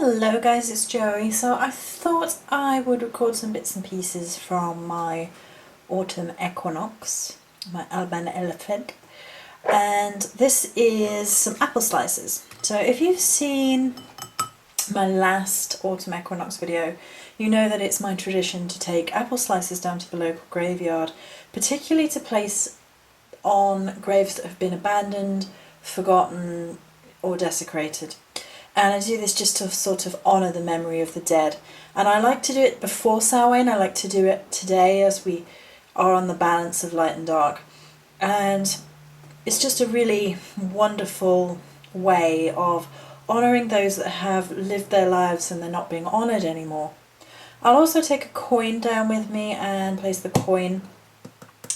Hello guys, it's Joey. So I thought I would record some bits and pieces from my Autumn Equinox, my Alban Elephant, and this is some apple slices. So if you've seen my last Autumn Equinox video, you know that it's my tradition to take apple slices down to the local graveyard, particularly to place on graves that have been abandoned, forgotten or desecrated. And I do this just to sort of honour the memory of the dead. And I like to do it before Samhain. I like to do it today as we are on the balance of light and dark. And it's just a really wonderful way of honouring those that have lived their lives and they're not being honoured anymore. I'll also take a coin down with me and place the coin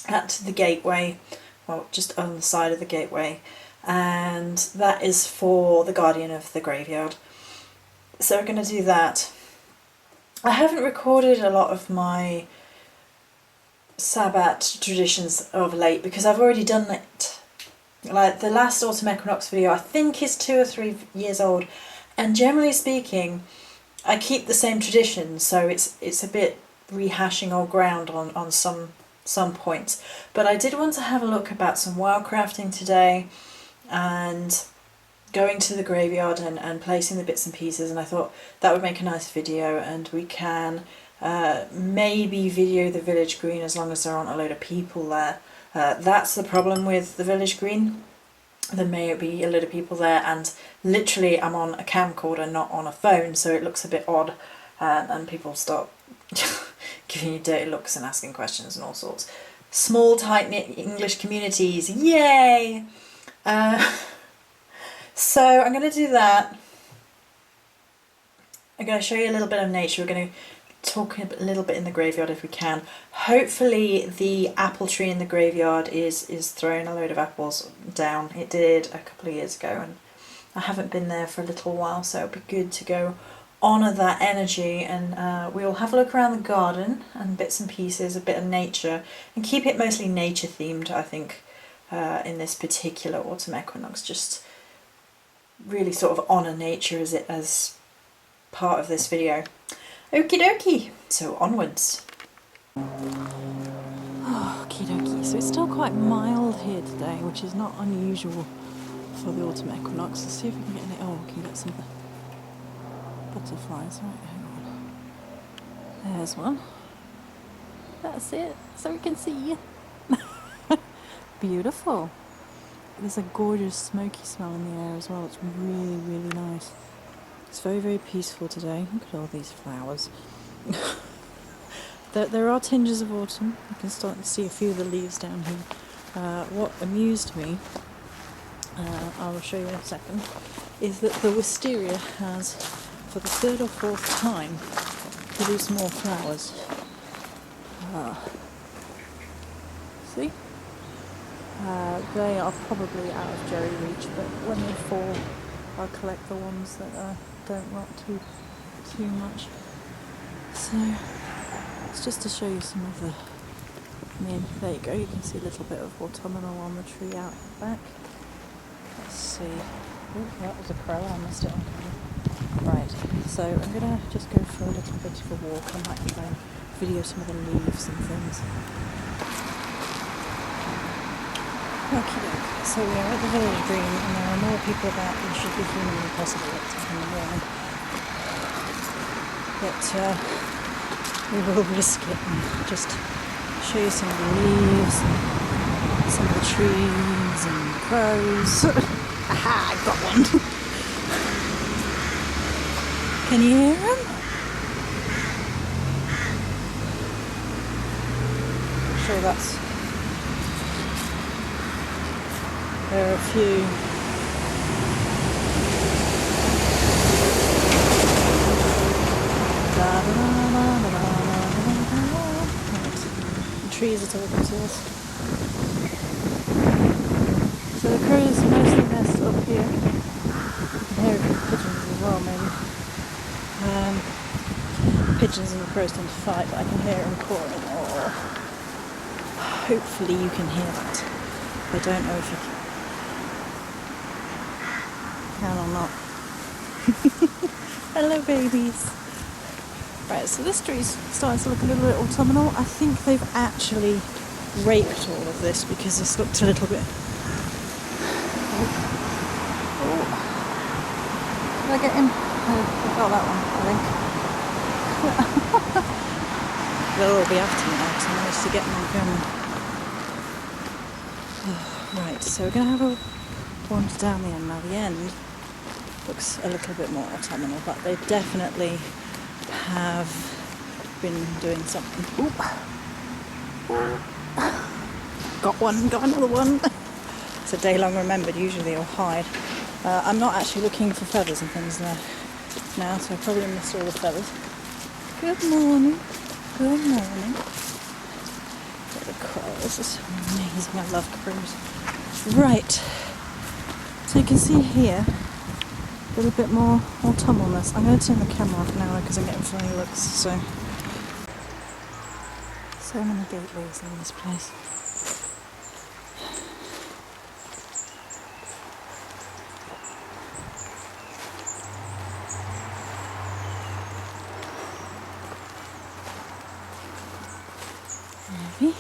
at the gateway, well, just on the side of the gateway. And that is for the guardian of the graveyard. So we're going to do that. I haven't recorded a lot of my Sabbat traditions of late because I've already done it. Like the last Autumn Equinox video I think is 2 or 3 years old, and generally speaking I keep the same traditions, so it's a bit rehashing old ground on some points. But I did want to have a look about some wildcrafting today and going to the graveyard and placing the bits and pieces, and I thought that would make a nice video, and we can maybe video the village green as long as there aren't a load of people there. That's the problem with the village green. There may be a load of people there, and literally I'm on a camcorder, not on a phone, so it looks a bit odd, and people start giving you dirty looks and asking questions and all sorts. Small tight-knit English communities, yay! So I'm going to do that. I'm going to show you a little bit of nature. We're going to talk a little bit in the graveyard if we can. Hopefully the apple tree in the graveyard is throwing a load of apples down. It did a couple of years ago, and I haven't been there for a little while, so it'll be good to go honour that energy, and we'll have a look around the garden and bits and pieces, a bit of nature, and keep it mostly nature themed, I think. In this particular Autumn Equinox, just really sort of honour nature as part of this video. Okie dokie, so onwards. Okie dokie, so it's still quite mild here today, which is not unusual for the Autumn Equinox. Let's see if we can get any. Oh, we can get some butterflies. Right, hang on. There's one. That's it, so we can see. Beautiful. There's a gorgeous smoky smell in the air as well. It's really, really nice. It's very, very peaceful today. Look at all these flowers. There are tinges of autumn. You can start to see a few of the leaves down here. What amused me, I will show you in a second, is that the wisteria has, for the 3rd or 4th time, produced more flowers. See? They are probably out of Jerry reach, but when they fall, I'll collect the ones that don't rot too much. So it's just to show you some of the. There you go. You can see a little bit of autumnal on the tree out back. Let's see. Oh, that was a crow. I missed it on camera. Right. So I'm gonna just go for a little bit of a walk. I might try and video some of the leaves and things. Okay, so we are at the village green, and there are more people about than should be humanly possible at 10 in the morning. But we will risk it and just show you some of the leaves, and some of the trees and crows. Aha, I got one! Can you hear them? I'm sure that's. There are a few. The trees are talking to us. So the crows mostly nest up here. You can hear pigeons as well, maybe. Pigeons and the crows tend to fight, but I can hear them calling. Oh. Hopefully you can hear that. I don't know if you can or not. Hello babies. Right, so this tree's starting to look a little bit autumnal. I think they've actually raked all of this because this looked a little bit... Oh. Did I get him? I got that one, I think. They'll all be after me now because I managed to get them going. Right, so we're going to have a wander down the end now. The end looks a little bit more autumnal, but they definitely have been doing something. Ooh. Got one, got another one. It's a day long remembered, usually they'll hide. I'm not actually looking for feathers and things there now, so I probably missed all the feathers. Good morning. Good morning. Look at the crow, this is amazing, I love crows. Right, so you can see here a little bit more autumnalness. I'm going to turn the camera off now because I'm getting funny looks. So many gateways in this place. Maybe.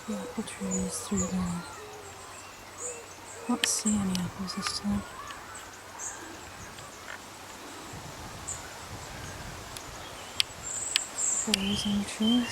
The apple tree is through there. Can't see any apples this time. Berries on the trees.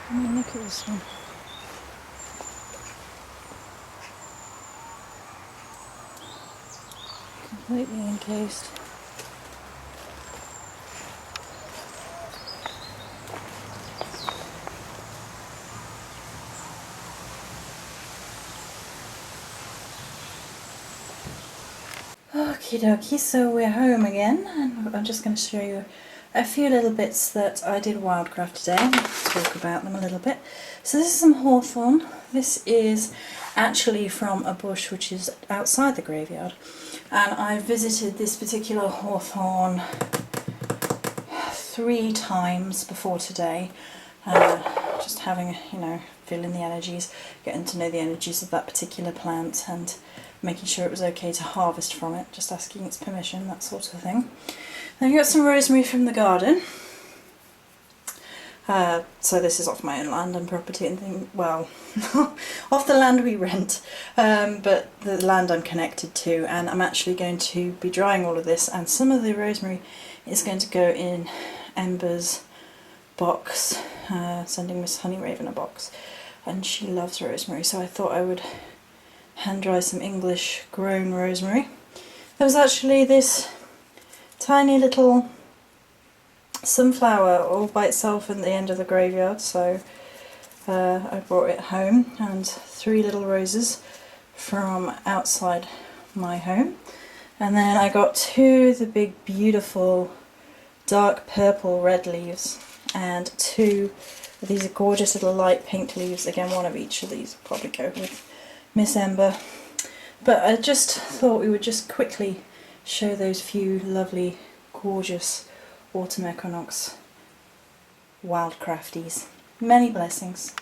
I mean, look at this one. Completely encased. Okie dokie, so we're home again, and I'm just going to show you a few little bits that I did wildcraft today. Let's talk about them a little bit. So this is some hawthorn. This is actually from a bush which is outside the graveyard, and I visited this particular hawthorn 3 times before today, just having, feeling the energies, getting to know the energies of that particular plant and making sure it was okay to harvest from it, just asking its permission, that sort of thing. Then I got some rosemary from the garden. So this is off my own land and property and thing, well, off the land we rent, but the land I'm connected to, and I'm actually going to be drying all of this, and some of the rosemary is going to go in Ember's box, sending Miss Honeyraven a box, and she loves rosemary, so I thought I would hand dry some English grown rosemary. There was actually this tiny little sunflower all by itself at the end of the graveyard, so I brought it home, and 3 little roses from outside my home, and then I got 2 of the big beautiful dark purple red leaves, and 2 of these gorgeous little light pink leaves, again one of each of these will probably go with Miss Ember. But I just thought we would just quickly show those few lovely gorgeous Autumn Equinox wildcrafties. Many blessings.